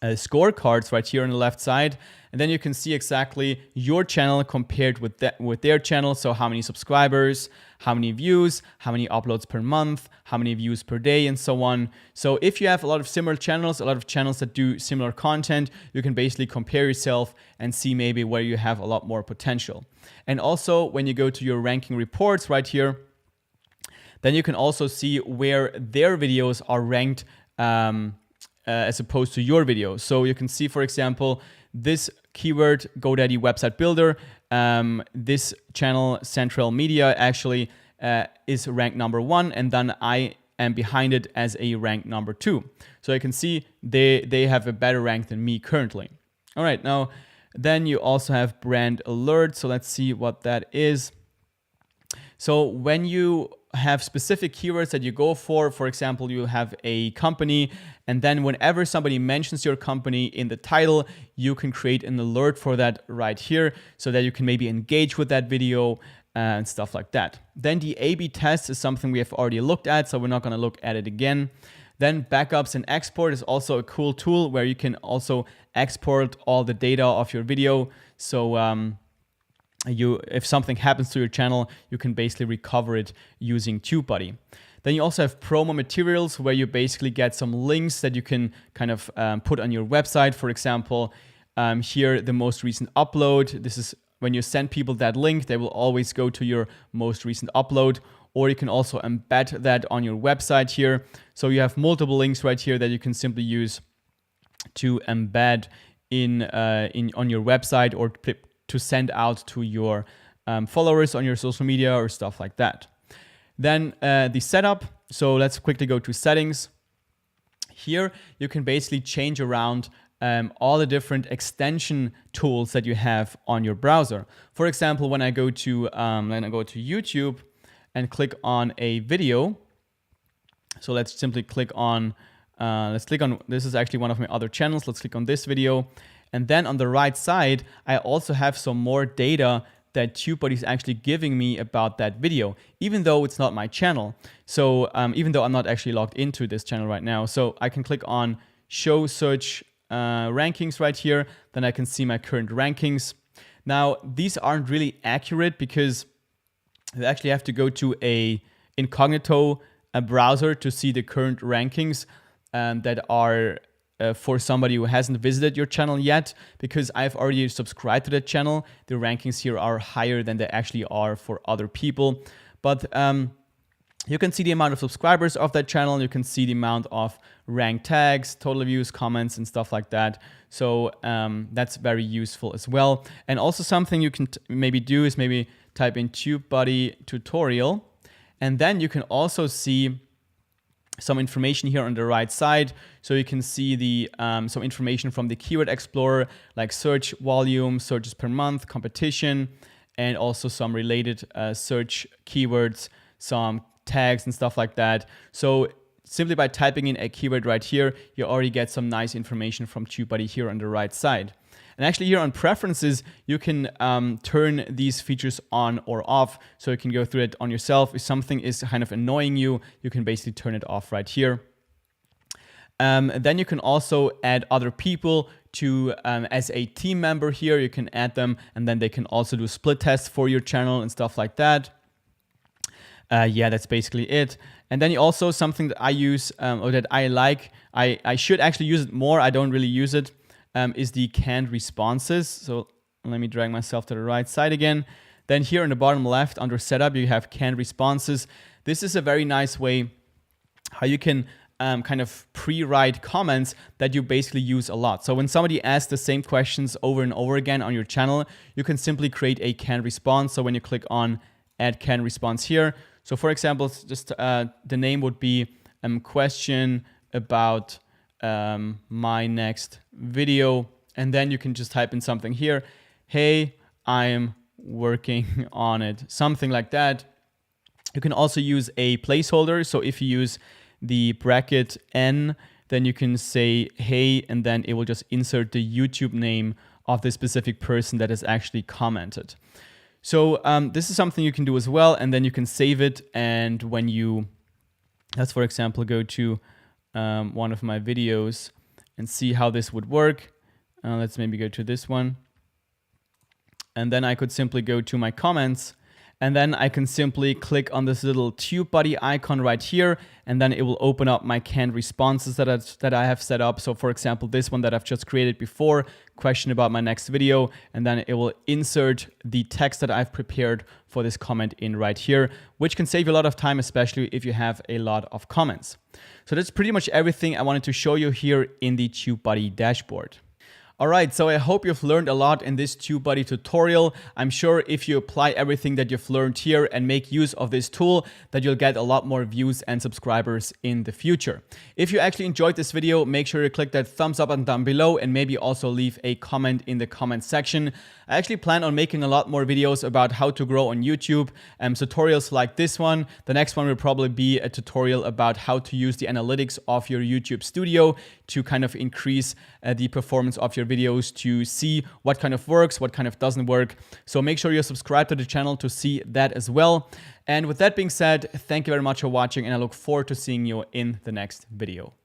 scorecards right here on the left side, and then you can see exactly your channel compared with their channel. So how many subscribers, how many views, how many uploads per month, how many views per day, and so on. So if you have a lot of similar channels, a lot of channels that do similar content, you can basically compare yourself and see maybe where you have a lot more potential. And also when you go to your ranking reports right here, then you can also see where their videos are ranked as opposed to your video. So you can see, for example, this keyword, GoDaddy website builder, this channel, Central Media, actually is ranked number 1, and then I am behind it as a rank number 2. So you can see they have a better rank than me currently. All right, now then you also have brand alert. So let's see what that is. So when you have specific keywords that you go for example, you have a company, and then whenever somebody mentions your company in the title, you can create an alert for that right here so that you can maybe engage with that video and stuff like that. Then the A/B test is something we have already looked at, so we're not going to look at it again. Then backups and export is also a cool tool where you can also export all the data of your video. So if something happens to your channel, you can basically recover it using TubeBuddy. Then you also have promo materials where you basically get some links that you can kind of put on your website. For example, here, the most recent upload. This is when you send people that link, they will always go to your most recent upload. Or you can also embed that on your website here. So you have multiple links right here that you can simply use to embed on your website or to send out to your followers on your social media or stuff like that. Then the setup. So let's quickly go to settings. Here you can basically change around all the different extension tools that you have on your browser. For example, when I go to YouTube and click on a video. So let's simply click on. This is actually one of my other channels. Let's click on this video. And then on the right side, I also have some more data that TubeBuddy is actually giving me about that video, even though it's not my channel. So even though I'm not actually logged into this channel right now. So I can click on show search rankings right here. Then I can see my current rankings. Now, these aren't really accurate because you actually have to go to a incognito browser to see the current rankings that are for somebody who hasn't visited your channel yet. Because I've already subscribed to that channel, the rankings here are higher than they actually are for other people. But you can see the amount of subscribers of that channel. You can see the amount of ranked tags, total views, comments, and stuff like that. So that's very useful as well. And also something you can maybe do is maybe type in TubeBuddy tutorial. And then you can also see some information here on the right side. So you can see the some information from the Keyword Explorer, like search volume, searches per month, competition, and also some related search keywords, some tags and stuff like that. So simply by typing in a keyword right here, you already get some nice information from TubeBuddy here on the right side. And actually here on preferences, you can turn these features on or off. So you can go through it on yourself. If something is kind of annoying you, you can basically turn it off right here. Then you can also add other people to as a team member here. You can add them, and then they can also do split tests for your channel and stuff like that. Yeah, that's basically it. And then you also, something that I use or that I like, I should actually use it more, I don't really use it, is the canned responses. So let me drag myself to the right side again. Then here in the bottom left under setup, you have canned responses. This is a very nice way how you can kind of pre-write comments that you basically use a lot. So when somebody asks the same questions over and over again on your channel, you can simply create a canned response. So when you click on add canned response here, so for example, just the name would be question about my next video. And then you can just type in something here. Hey, I'm working on it. Something like that. You can also use a placeholder. So if you use the bracket N, then you can say, hey, and then it will just insert the YouTube name of the specific person that has actually commented. So this is something you can do as well, and then you can save it. And when you, let's for example, go to one of my videos and see how this would work. Let's maybe go to this one. And then I could simply go to my comments, and then I can simply click on this little TubeBuddy icon right here, and then it will open up my canned responses that I have set up. So for example, this one that I've just created before, question about my next video, and then it will insert the text that I've prepared for this comment in right here, which can save you a lot of time, especially if you have a lot of comments. So that's pretty much everything I wanted to show you here in the TubeBuddy dashboard. Alright, so I hope you've learned a lot in this TubeBuddy tutorial. I'm sure if you apply everything that you've learned here and make use of this tool, that you'll get a lot more views and subscribers in the future. If you actually enjoyed this video, make sure to click that thumbs up button down below, and maybe also leave a comment in the comment section. I actually plan on making a lot more videos about how to grow on YouTube, tutorials like this one. The next one will probably be a tutorial about how to use the analytics of your YouTube studio to kind of increase the performance of your videos, to see what kind of works, what kind of doesn't work. So make sure you're subscribed to the channel to see that as well. And with that being said, thank you very much for watching, and I look forward to seeing you in the next video.